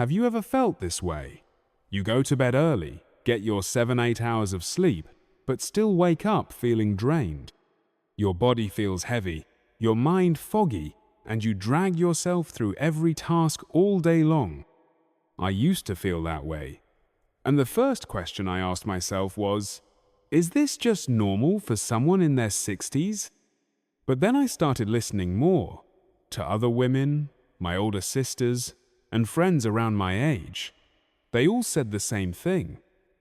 Have you ever felt this way? You go to bed early, get your 7-8 hours of sleep, but still wake up feeling drained. Your body feels heavy, your mind foggy, and you drag yourself through every task all day long. I used to feel that way. And the first question I asked myself was, is this just normal for someone in their 60s? But then I started listening more to other women, my older sisters, and friends around my age. They all said the same thing.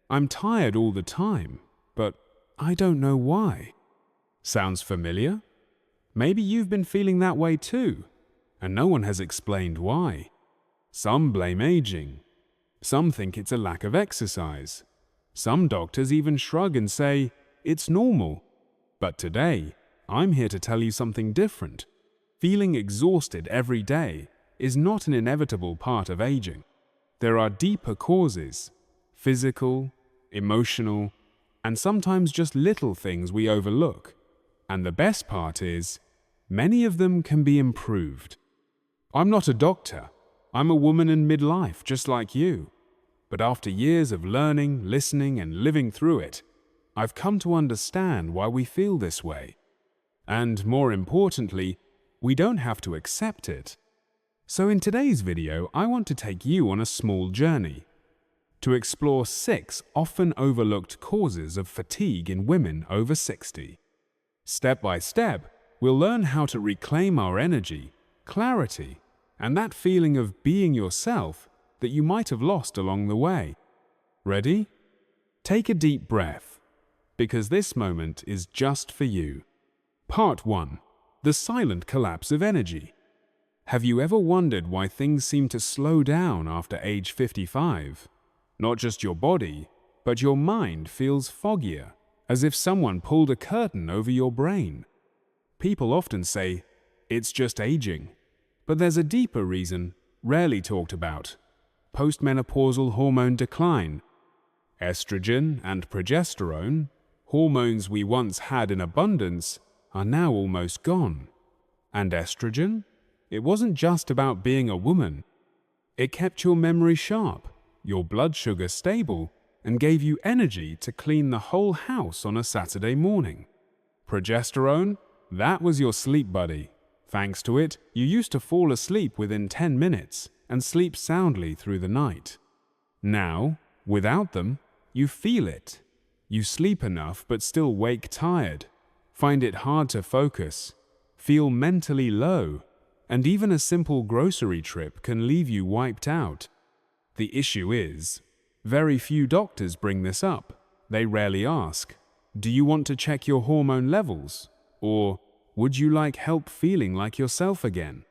I'm tired all the time, but I don't know why. Sounds familiar? Maybe you've been feeling that way too, and no one has explained why. Some blame aging. Some think it's a lack of exercise. Some doctors even shrug and say, it's normal. But today, I'm here to tell you something different. Feeling exhausted every day is not an inevitable part of aging. There are deeper causes, physical, emotional, and sometimes just little things we overlook. And the best part is, many of them can be improved. I'm not a doctor. I'm a woman in midlife, just like you. But after years of learning, listening, and living through it, I've come to understand why we feel this way. And more importantly, we don't have to accept it. So in today's video, I want to take you on a small journey to explore 6 often overlooked causes of fatigue in women over 60. Step by step, we'll learn how to reclaim our energy, clarity, and that feeling of being yourself that you might have lost along the way. Ready? Take a deep breath, because this moment is just for you. Part 1. The silent collapse of energy. Have you ever wondered why things seem to slow down after age 55? Not just your body, but your mind feels foggier, as if someone pulled a curtain over your brain. People often say, it's just aging. But there's a deeper reason, rarely talked about. Postmenopausal hormone decline. Estrogen and progesterone, hormones we once had in abundance, are now almost gone. And estrogen? It wasn't just about being a woman. It kept your memory sharp, your blood sugar stable, and gave you energy to clean the whole house on a Saturday morning. Progesterone? That was your sleep buddy. Thanks to it, you used to fall asleep within 10 minutes and sleep soundly through the night. Now, without them, you feel it. You sleep enough but still wake tired, find it hard to focus, feel mentally low, and even a simple grocery trip can leave you wiped out. The issue is, very few doctors bring this up. They rarely ask, do you want to check your hormone levels? Or, would you like help feeling like yourself again?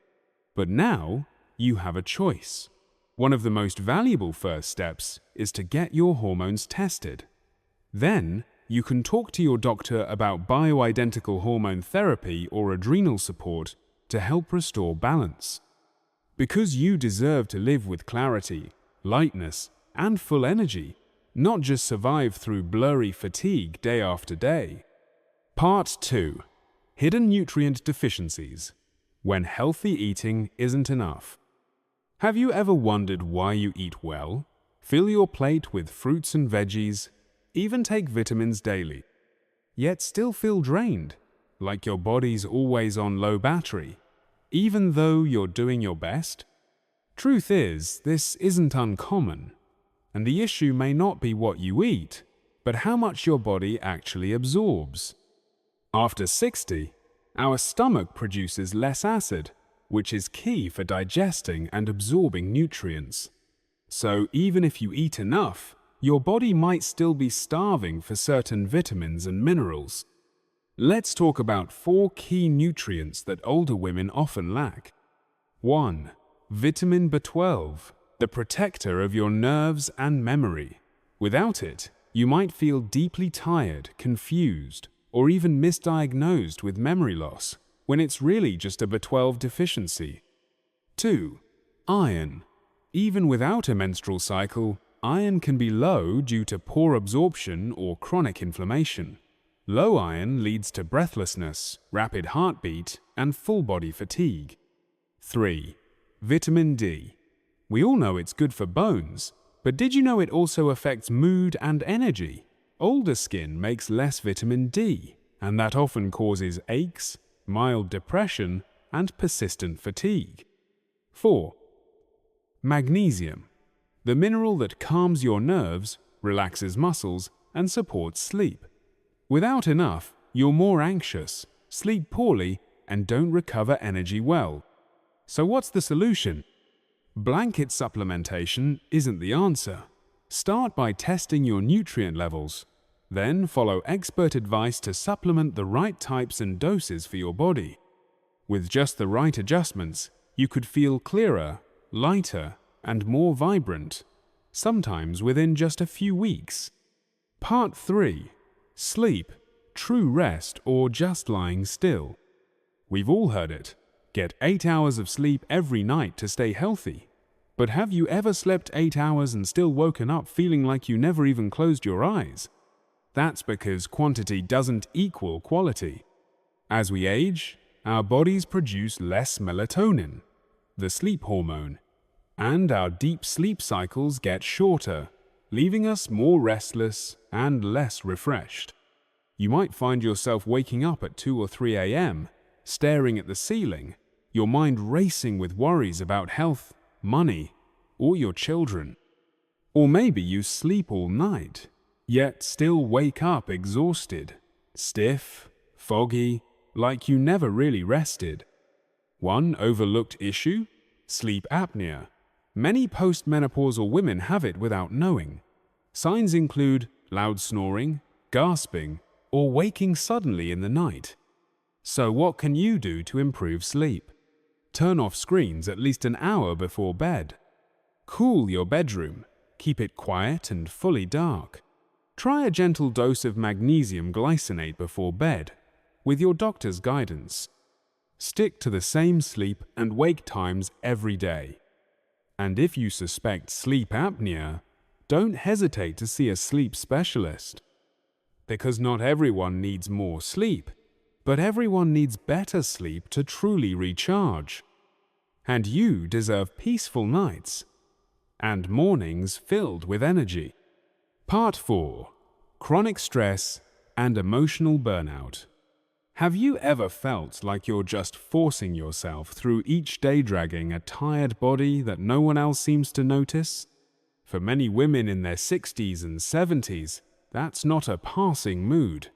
But now, you have a choice. One of the most valuable first steps is to get your hormones tested. Then, you can talk to your doctor about bioidentical hormone therapy or adrenal support to help restore balance. Because you deserve to live with clarity, lightness, and full energy, not just survive through blurry fatigue day after day. Part 2. Hidden nutrient deficiencies. When healthy eating isn't enough. Have you ever wondered why you eat well, fill your plate with fruits and veggies, even take vitamins daily, yet still feel drained, like your body's always on low battery, even though you're doing your best? Truth is, this isn't uncommon, and the issue may not be what you eat, but how much your body actually absorbs. After 60, our stomach produces less acid, which is key for digesting and absorbing nutrients. So even if you eat enough, your body might still be starving for certain vitamins and minerals. Let's talk about 4 key nutrients that older women often lack. 1. Vitamin B12, the protector of your nerves and memory. Without it, you might feel deeply tired, confused, or even misdiagnosed with memory loss, when it's really just a B12 deficiency. 2. Iron. Even without a menstrual cycle, iron can be low due to poor absorption or chronic inflammation. Low iron leads to breathlessness, rapid heartbeat, and full-body fatigue. 3. Vitamin D. We all know it's good for bones, but did you know it also affects mood and energy? Older skin makes less vitamin D, and that often causes aches, mild depression, and persistent fatigue. 4. Magnesium, the mineral that calms your nerves, relaxes muscles, and supports sleep. Without enough, you're more anxious, sleep poorly, and don't recover energy well. So what's the solution? Blanket supplementation isn't the answer. Start by testing your nutrient levels. Then follow expert advice to supplement the right types and doses for your body. With just the right adjustments, you could feel clearer, lighter, and more vibrant, sometimes within just a few weeks. Part 3. Sleep, true rest, or just lying still. We've all heard it. Get 8 hours of sleep every night to stay healthy. But have you ever slept 8 hours and still woken up feeling like you never even closed your eyes? That's because quantity doesn't equal quality. As we age, our bodies produce less melatonin, the sleep hormone, and our deep sleep cycles get shorter, leaving us more restless and less refreshed. You might find yourself waking up at 2 or 3 a.m., staring at the ceiling, your mind racing with worries about health, money, or your children. Or maybe you sleep all night, yet still wake up exhausted, stiff, foggy, like you never really rested. One overlooked issue? Sleep apnea. Many postmenopausal women have it without knowing. Signs include loud snoring, gasping, or waking suddenly in the night. So what can you do to improve sleep? Turn off screens at least an hour before bed. Cool your bedroom. Keep it quiet and fully dark. Try a gentle dose of magnesium glycinate before bed, with your doctor's guidance. Stick to the same sleep and wake times every day. And if you suspect sleep apnea, don't hesitate to see a sleep specialist. Because not everyone needs more sleep, but everyone needs better sleep to truly recharge. And you deserve peaceful nights and mornings filled with energy. Part 4. Chronic stress and emotional burnout. Have you ever felt like you're just forcing yourself through each day, dragging a tired body that no one else seems to notice? For many women in their 60s and 70s, that's not a passing mood.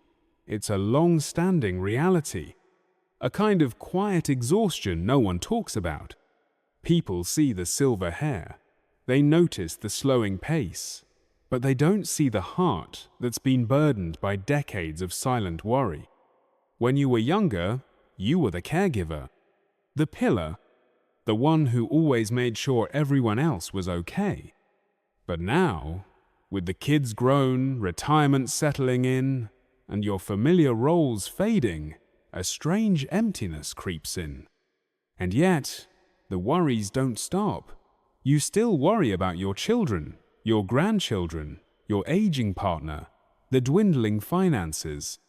It's a long-standing reality. A kind of quiet exhaustion no one talks about. People see the silver hair. They notice the slowing pace. But they don't see the heart that's been burdened by decades of silent worry. When you were younger, you were the caregiver, the pillar, the one who always made sure everyone else was okay. But now, with the kids grown, retirement settling in, and your familiar roles fading, a strange emptiness creeps in. And yet, the worries don't stop. You still worry about your children, your grandchildren, your aging partner, the dwindling finances.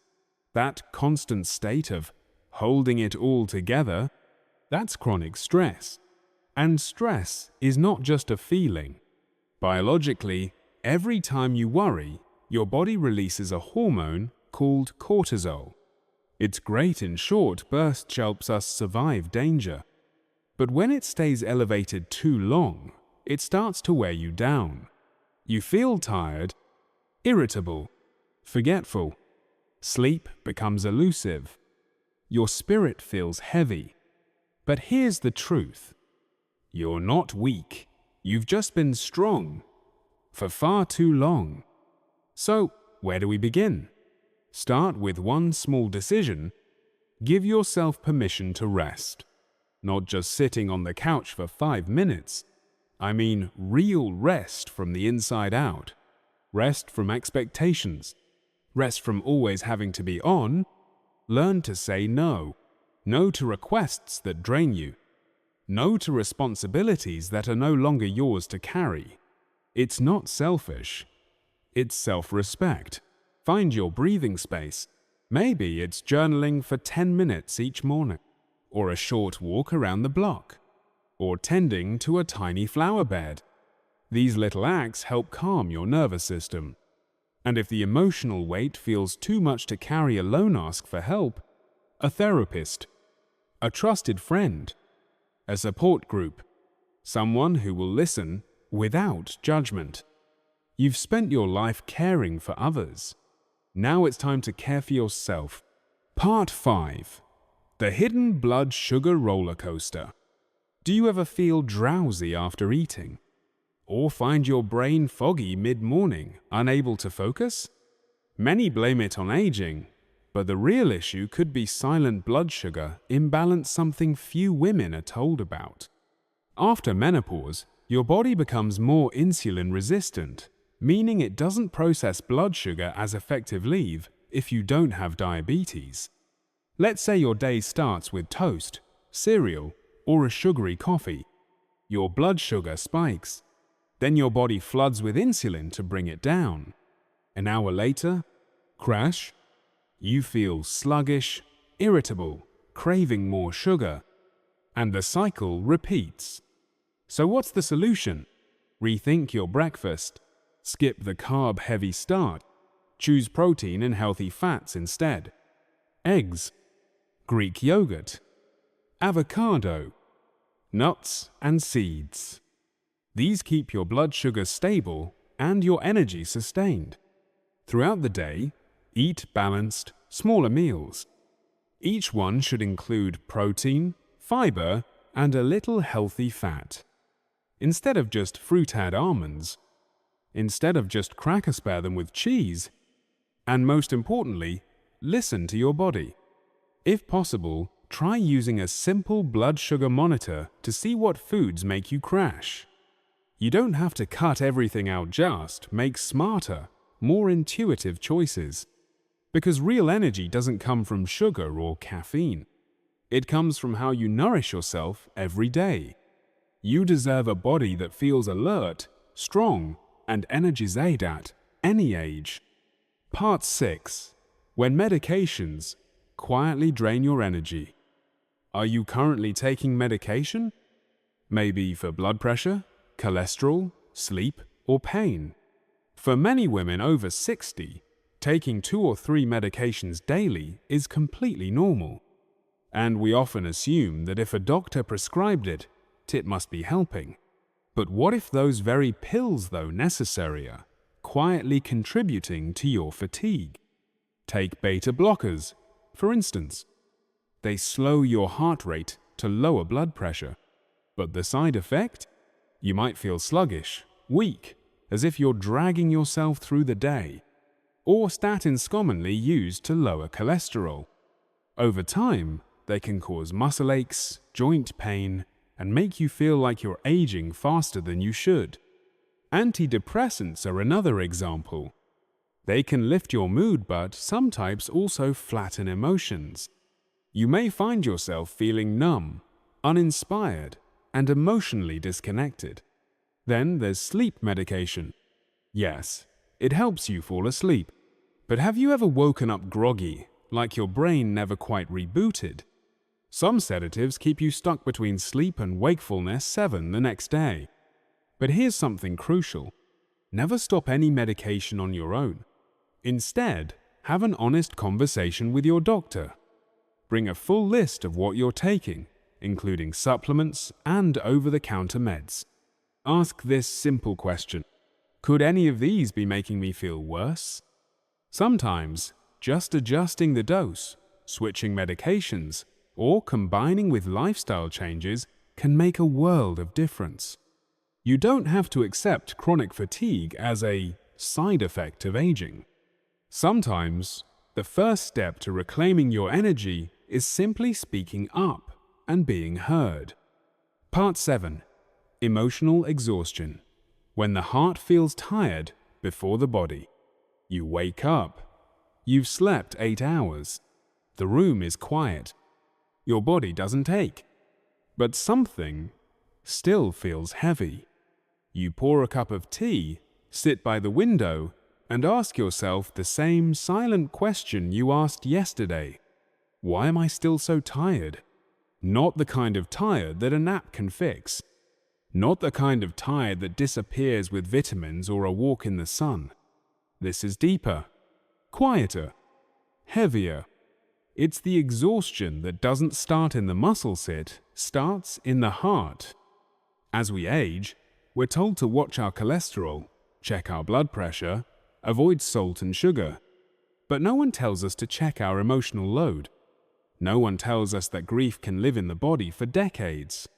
That constant state of holding it all together, that's chronic stress. And stress is not just a feeling. Biologically, every time you worry, your body releases a hormone called cortisol. Its great in short bursts helps us survive danger. But when it stays elevated too long, it starts to wear you down. You feel tired, irritable, forgetful. Sleep becomes elusive. Your spirit feels heavy. But here's the truth. You're not weak. You've just been strong for far too long. So, where do we begin? Start with one small decision. Give yourself permission to rest. Not just sitting on the couch for 5 minutes. I mean real rest from the inside out. Rest from expectations. Rest from always having to be on. Learn to say no. No to requests that drain you. No to responsibilities that are no longer yours to carry. It's not selfish. It's self-respect. Find your breathing space. Maybe it's journaling for 10 minutes each morning, or a short walk around the block. or tending to a tiny flower bed. These little acts help calm your nervous system. And if the emotional weight feels too much to carry alone, ask for help. A therapist, a trusted friend, a support group, someone who will listen without judgment. You've spent your life caring for others. Now it's time to care for yourself. Part 5. The hidden blood sugar roller coaster. Do you ever feel drowsy after eating? Or find your brain foggy mid-morning, unable to focus? Many blame it on aging, but the real issue could be silent blood sugar imbalance, something few women are told about. After menopause, your body becomes more insulin resistant, meaning it doesn't process blood sugar as effectively if you don't have diabetes. Let's say your day starts with toast, cereal, or a sugary coffee. Your blood sugar spikes. Then your body floods with insulin to bring it down. An hour later, crash. You feel sluggish, irritable, craving more sugar. And the cycle repeats. So what's the solution? Rethink your breakfast. Skip the carb-heavy start. Choose protein and healthy fats instead. Eggs, Greek yogurt, avocado, nuts and seeds. These keep your blood sugar stable and your energy sustained. Throughout the day, eat balanced, smaller meals. Each one should include protein, fiber, and a little healthy fat. Instead of just fruit-add almonds, instead of just cracker-spare them with cheese, and most importantly, listen to your body. If possible, try using a simple blood sugar monitor to see what foods make you crash. You don't have to cut everything out, just make smarter, more intuitive choices. Because real energy doesn't come from sugar or caffeine. It comes from how you nourish yourself every day. You deserve a body that feels alert, strong, and energized at any age. Part 6. When medications quietly drain your energy. Are you currently taking medication? Maybe for blood pressure, cholesterol, sleep, or pain. For many women over 60, taking 2 or 3 medications daily is completely normal. And we often assume that if a doctor prescribed it, it must be helping. But what if those very pills, though necessary, are quietly contributing to your fatigue? Take beta blockers, for instance. They slow your heart rate to lower blood pressure. But the side effect? You might feel sluggish, weak, as if you're dragging yourself through the day. Or statins, commonly used to lower cholesterol. Over time, they can cause muscle aches, joint pain, and make you feel like you're aging faster than you should. Antidepressants are another example. They can lift your mood, but some types also flatten emotions. You may find yourself feeling numb, uninspired, and emotionally disconnected. Then there's sleep medication. Yes, it helps you fall asleep. But have you ever woken up groggy, like your brain never quite rebooted? Some sedatives keep you stuck between sleep and wakefulness 7 the next day. But here's something crucial. Never stop any medication on your own. Instead, have an honest conversation with your doctor. Bring a full list of what you're taking, including supplements and over-the-counter meds. Ask this simple question: could any of these be making me feel worse? Sometimes, just adjusting the dose, switching medications, or combining with lifestyle changes can make a world of difference. You don't have to accept chronic fatigue as a side effect of aging. Sometimes, the first step to reclaiming your energy is simply speaking up and being heard. Part 7. Emotional exhaustion. When the heart feels tired before the body. You wake up. You've slept 8 hours. The room is quiet. Your body doesn't ache. But something still feels heavy. You pour a cup of tea, sit by the window, and ask yourself the same silent question you asked yesterday. Why am I still so tired? Not the kind of tired that a nap can fix. Not the kind of tired that disappears with vitamins or a walk in the sun. This is deeper, quieter, heavier. It's the exhaustion that doesn't start in the muscle sit, starts in the heart. As we age, we're told to watch our cholesterol, check our blood pressure, avoid salt and sugar. But no one tells us to check our emotional load. No one tells us that grief can live in the body for decades.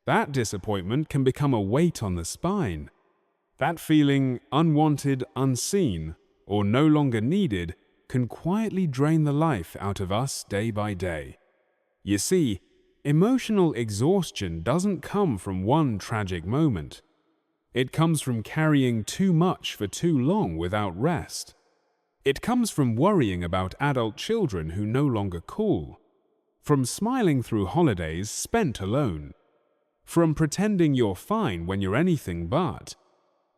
That disappointment can become a weight on the spine. That feeling unwanted, unseen, or no longer needed can quietly drain the life out of us day by day. You see, emotional exhaustion doesn't come from one tragic moment. It comes from carrying too much for too long without rest. It comes from worrying about adult children who no longer call, from smiling through holidays spent alone, from pretending you're fine when you're anything but,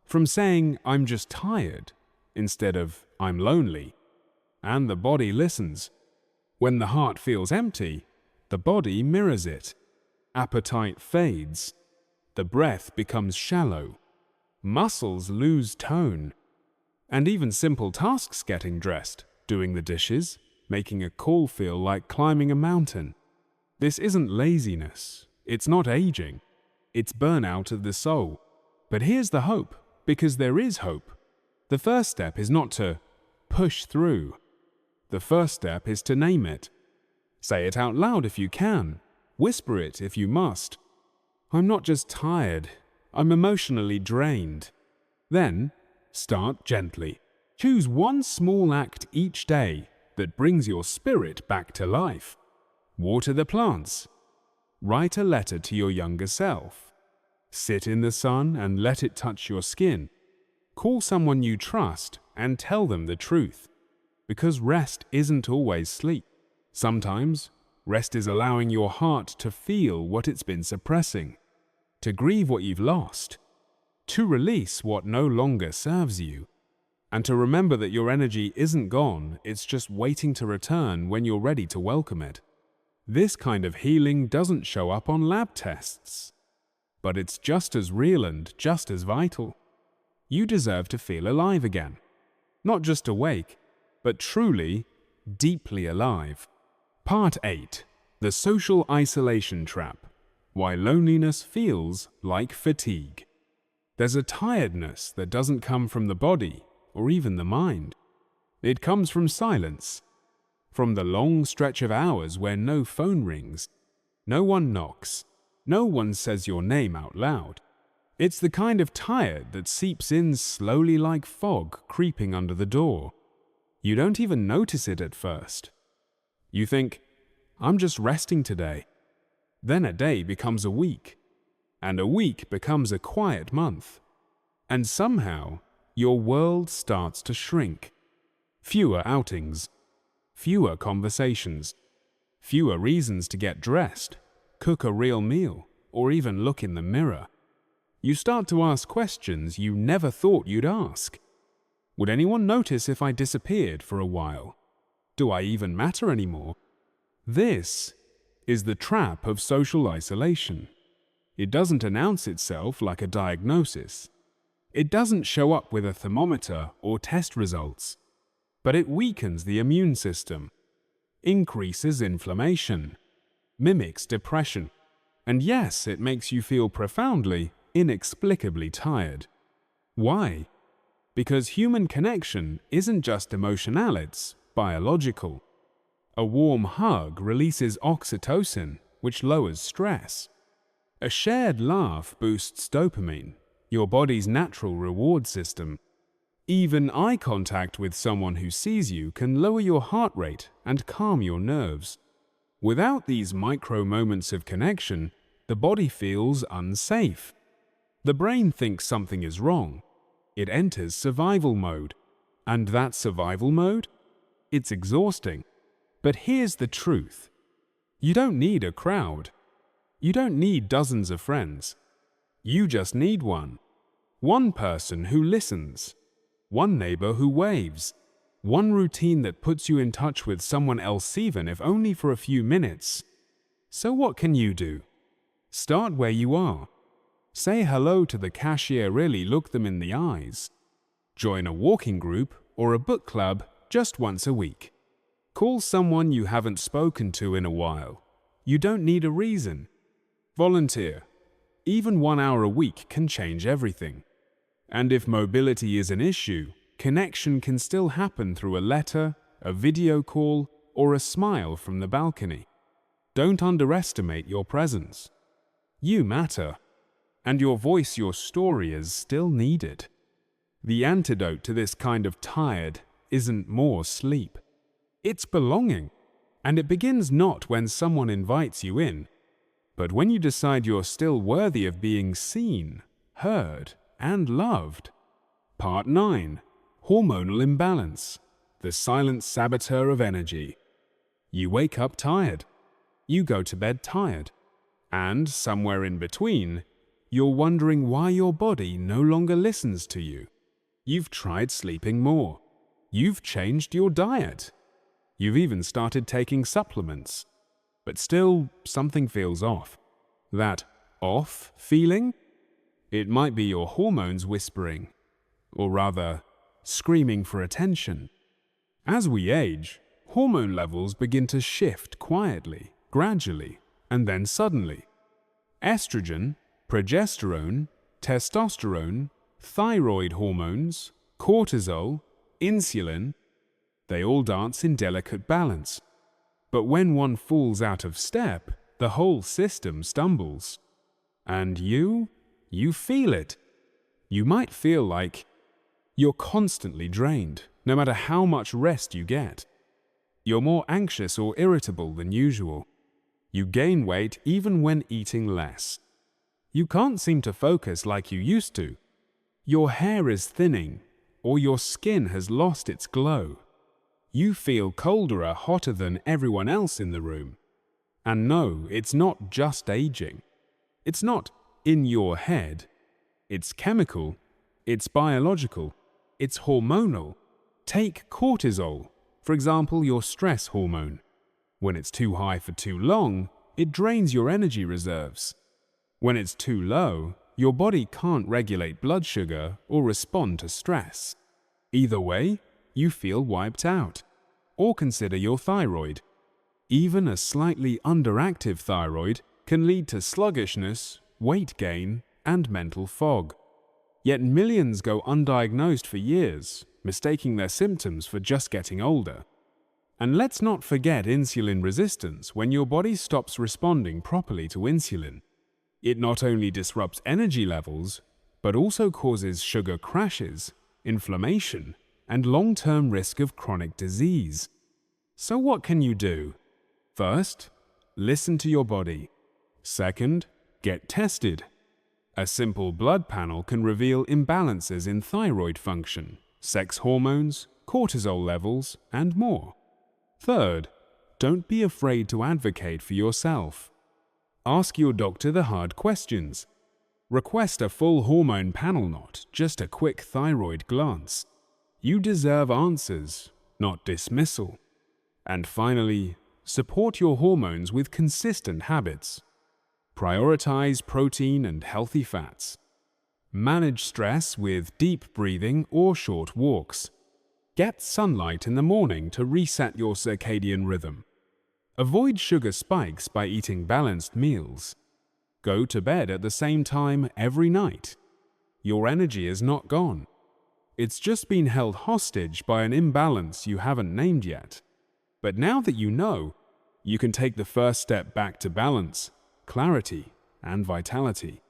from saying, "I'm just tired," instead of, "I'm lonely." And the body listens. When the heart feels empty, the body mirrors it. Appetite fades. The breath becomes shallow. Muscles lose tone. And even simple tasks, getting dressed, doing the dishes, making a call, feel like climbing a mountain. This isn't laziness. It's not aging. It's burnout of the soul. But here's the hope, because there is hope. The first step is not to push through. The first step is to name it. Say it out loud if you can. Whisper it if you must. "I'm not just tired. I'm emotionally drained." Then, start gently. Choose one small act each day that brings your spirit back to life. Water the plants. Write a letter to your younger self. Sit in the sun and let it touch your skin. Call someone you trust and tell them the truth. Because rest isn't always sleep. Sometimes, rest is allowing your heart to feel what it's been suppressing, to grieve what you've lost, to release what no longer serves you, and to remember that your energy isn't gone, it's just waiting to return when you're ready to welcome it. This kind of healing doesn't show up on lab tests, but it's just as real and just as vital. You deserve to feel alive again, not just awake, but truly, deeply alive. Part 8. The Social Isolation Trap. Why loneliness feels like fatigue. There's a tiredness that doesn't come from the body or even the mind. It comes from silence, from the long stretch of hours where no phone rings, no one knocks, no one says your name out loud. It's the kind of tired that seeps in slowly like fog creeping under the door. You don't even notice it at first. You think, "I'm just resting today." Then a day becomes a week, and a week becomes a quiet month. And somehow, your world starts to shrink. Fewer outings, fewer conversations, fewer reasons to get dressed, cook a real meal, or even look in the mirror. You start to ask questions you never thought you'd ask. Would anyone notice if I disappeared for a while? Do I even matter anymore? This is the trap of social isolation. It doesn't announce itself like a diagnosis. It doesn't show up with a thermometer or test results. But it weakens the immune system, increases inflammation, mimics depression, and yes, it makes you feel profoundly, inexplicably tired. Why? Because human connection isn't just emotional, it's biological. A warm hug releases oxytocin, which lowers stress. A shared laugh boosts dopamine, your body's natural reward system. Even eye contact with someone who sees you can lower your heart rate and calm your nerves. Without these micro moments of connection, the body feels unsafe. The brain thinks something is wrong. It enters survival mode. And that survival mode? It's exhausting. But here's the truth. You don't need a crowd. You don't need dozens of friends. You just need one. One person who listens. One neighbor who waves. One routine that puts you in touch with someone else, even if only for a few minutes. So what can you do? Start where you are. Say hello to the cashier, really look them in the eyes. Join a walking group or a book club just once a week. Call someone you haven't spoken to in a while. You don't need a reason. Volunteer. Even 1 hour a week can change everything. And if mobility is an issue, connection can still happen through a letter, a video call, or a smile from the balcony. Don't underestimate your presence. You matter, and your voice, your story is still needed. The antidote to this kind of tired isn't more sleep. It's belonging, and it begins not when someone invites you in, but when you decide you're still worthy of being seen, heard, and loved. Part 9. Hormonal imbalance, the silent saboteur of energy. You wake up tired. You go to bed tired. And somewhere in between, you're wondering why your body no longer listens to you. You've tried sleeping more. You've changed your diet. You've even started taking supplements. But still, something feels off. That off feeling? It might be your hormones whispering, or rather, screaming for attention. As we age, hormone levels begin to shift quietly, gradually, and then suddenly. Estrogen, progesterone, testosterone, thyroid hormones, cortisol, insulin, they all dance in delicate balance. But when one falls out of step, the whole system stumbles. And you feel it. You might feel like you're constantly drained, no matter how much rest you get. You're more anxious or irritable than usual. You gain weight even when eating less. You can't seem to focus like you used to. Your hair is thinning, or your skin has lost its glow. You feel colder or hotter than everyone else in the room. And no, it's not just aging. It's not in your head. It's chemical, it's biological, it's hormonal. Take cortisol, for example, your stress hormone. When it's too high for too long, it drains your energy reserves. When it's too low, your body can't regulate blood sugar or respond to stress. Either way, you feel wiped out. Or consider your thyroid. Even a slightly underactive thyroid can lead to sluggishness, weight gain, and mental fog. Yet millions go undiagnosed for years, mistaking their symptoms for just getting older. And let's not forget insulin resistance when your body stops responding properly to insulin. It not only disrupts energy levels, but also causes sugar crashes, inflammation, and long-term risk of chronic disease. So what can you do? First, listen to your body. Second, get tested. A simple blood panel can reveal imbalances in thyroid function, sex hormones, cortisol levels, and more. Third, don't be afraid to advocate for yourself. Ask your doctor the hard questions. Request a full hormone panel, not just a quick thyroid glance. You deserve answers, not dismissal. And finally, support your hormones with consistent habits. Prioritize protein and healthy fats. Manage stress with deep breathing or short walks. Get sunlight in the morning to reset your circadian rhythm. Avoid sugar spikes by eating balanced meals. Go to bed at the same time every night. Your energy is not gone. It's just been held hostage by an imbalance you haven't named yet. But now that you know, you can take the first step back to balance, clarity, and vitality.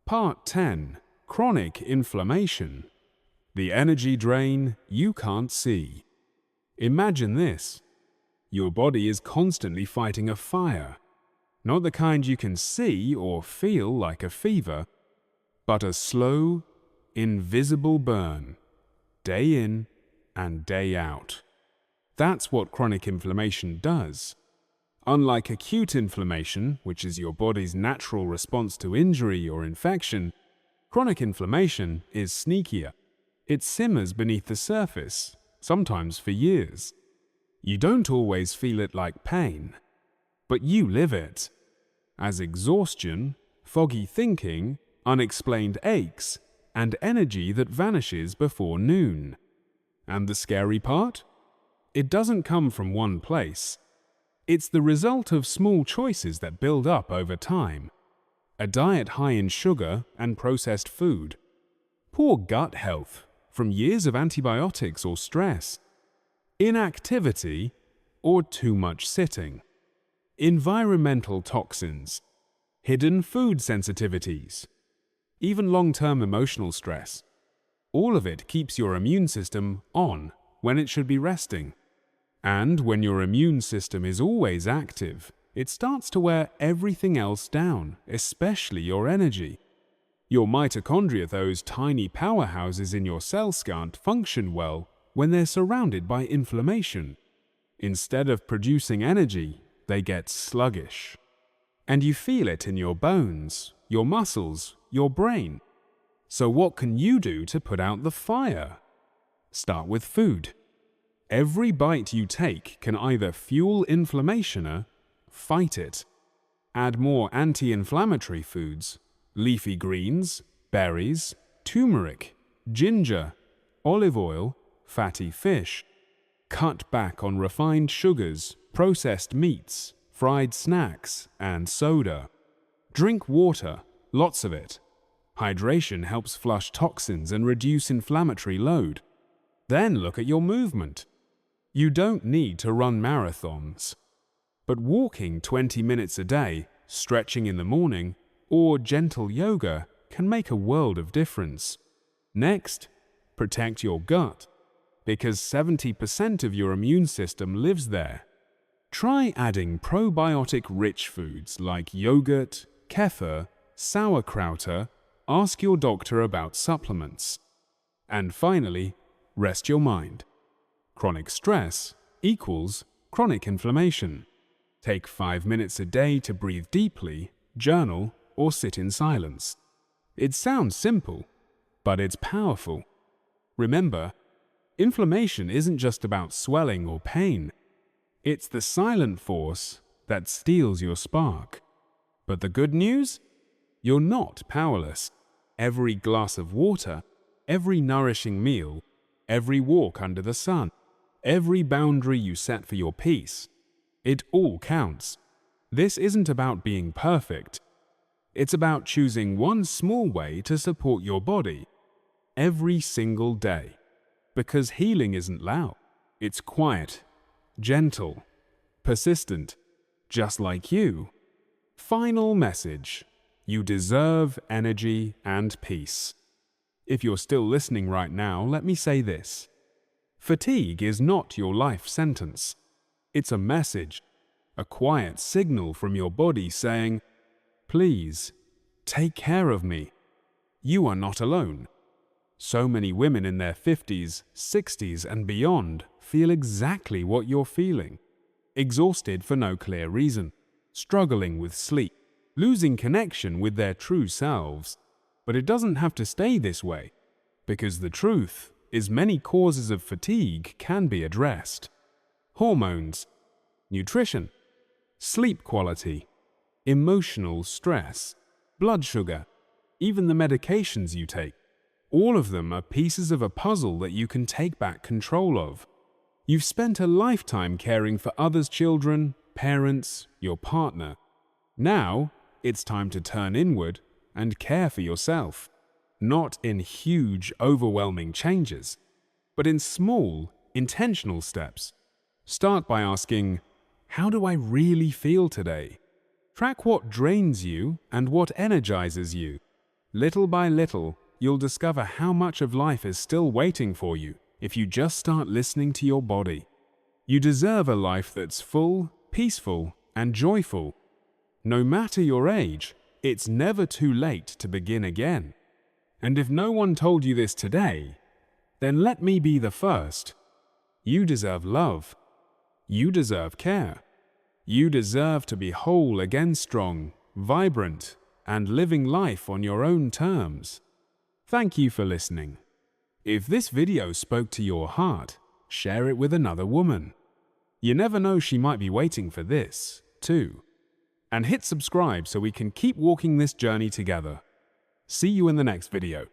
Part 10. Chronic inflammation. The energy drain you can't see. Imagine this. Your body is constantly fighting a fire. Not the kind you can see or feel like a fever, but a slow, invisible burn, day in and day out. That's what chronic inflammation does. Unlike acute inflammation, which is your body's natural response to injury or infection, chronic inflammation is sneakier. It simmers beneath the surface, sometimes for years. You don't always feel it like pain. but you live it. As exhaustion, foggy thinking, unexplained aches, and energy that vanishes before noon. And the scary part? It doesn't come from one place. It's the result of small choices that build up over time. A diet high in sugar and processed food. Poor gut health from years of antibiotics or stress. Inactivity or too much sitting. Environmental toxins. Hidden food sensitivities. Even long-term emotional stress. All of it keeps your immune system on when it should be resting. And when your immune system is always active, it starts to wear everything else down, especially your energy. Your mitochondria, those tiny powerhouses in your cell, can't function well when they're surrounded by inflammation. Instead of producing energy, they get sluggish. And you feel it in your bones, your muscles, your brain. So what can you do to put out the fire? Start with food. Every bite you take can either fuel inflammation or fight it. Add more anti-inflammatory foods, leafy greens, berries, turmeric, ginger, olive oil, fatty fish. Cut back on refined sugars, processed meats, fried snacks, and soda. Drink water, lots of it. Hydration helps flush toxins and reduce inflammatory load. Then look at your movement. You don't need to run marathons. But walking 20 minutes a day, stretching in the morning, or gentle yoga can make a world of difference. Next, protect your gut, because 70% of your immune system lives there. Try adding probiotic-rich foods like yogurt, kefir, sauerkraut. Ask your doctor about supplements. And finally, rest your mind. Chronic stress equals chronic inflammation. Take 5 minutes a day to breathe deeply, journal, or sit in silence. It sounds simple, but it's powerful. Remember, inflammation isn't just about swelling or pain. It's the silent force that steals your spark. But the good news? You're not powerless. Every glass of water, every nourishing meal, every walk under the sun, every boundary you set for your peace, it all counts. This isn't about being perfect. It's about choosing one small way to support your body every single day. Because healing isn't loud. It's quiet, gentle, persistent, just like you. Final message. You deserve energy and peace. If you're still listening right now, let me say this. Fatigue is not your life sentence. It's a message, a quiet signal from your body saying, "Please, take care of me. You are not alone." So many women in their 50s, 60s, and beyond feel exactly what you're feeling. Exhausted for no clear reason, struggling with sleep, losing connection with their true selves. But it doesn't have to stay this way, because the truth is many causes of fatigue can be addressed. Hormones, nutrition, sleep quality, emotional stress, blood sugar, even the medications you take. All of them are pieces of a puzzle that you can take back control of. You've spent a lifetime caring for others' children, parents, your partner. Now, it's time to turn inward and care for yourself. Not in huge, overwhelming changes, but in small, intentional steps. Start by asking, how do I really feel today? Track what drains you and what energizes you. Little by little, you'll discover how much of life is still waiting for you if you just start listening to your body. You deserve a life that's full, peaceful, and joyful. No matter your age, it's never too late to begin again. And if no one told you this today, then let me be the first. You deserve love. You deserve care. You deserve to be whole again, strong, vibrant, and living life on your own terms. Thank you for listening. If this video spoke to your heart, share it with another woman. You never know, she might be waiting for this. too. And hit subscribe so we can keep walking this journey together. See you in the next video.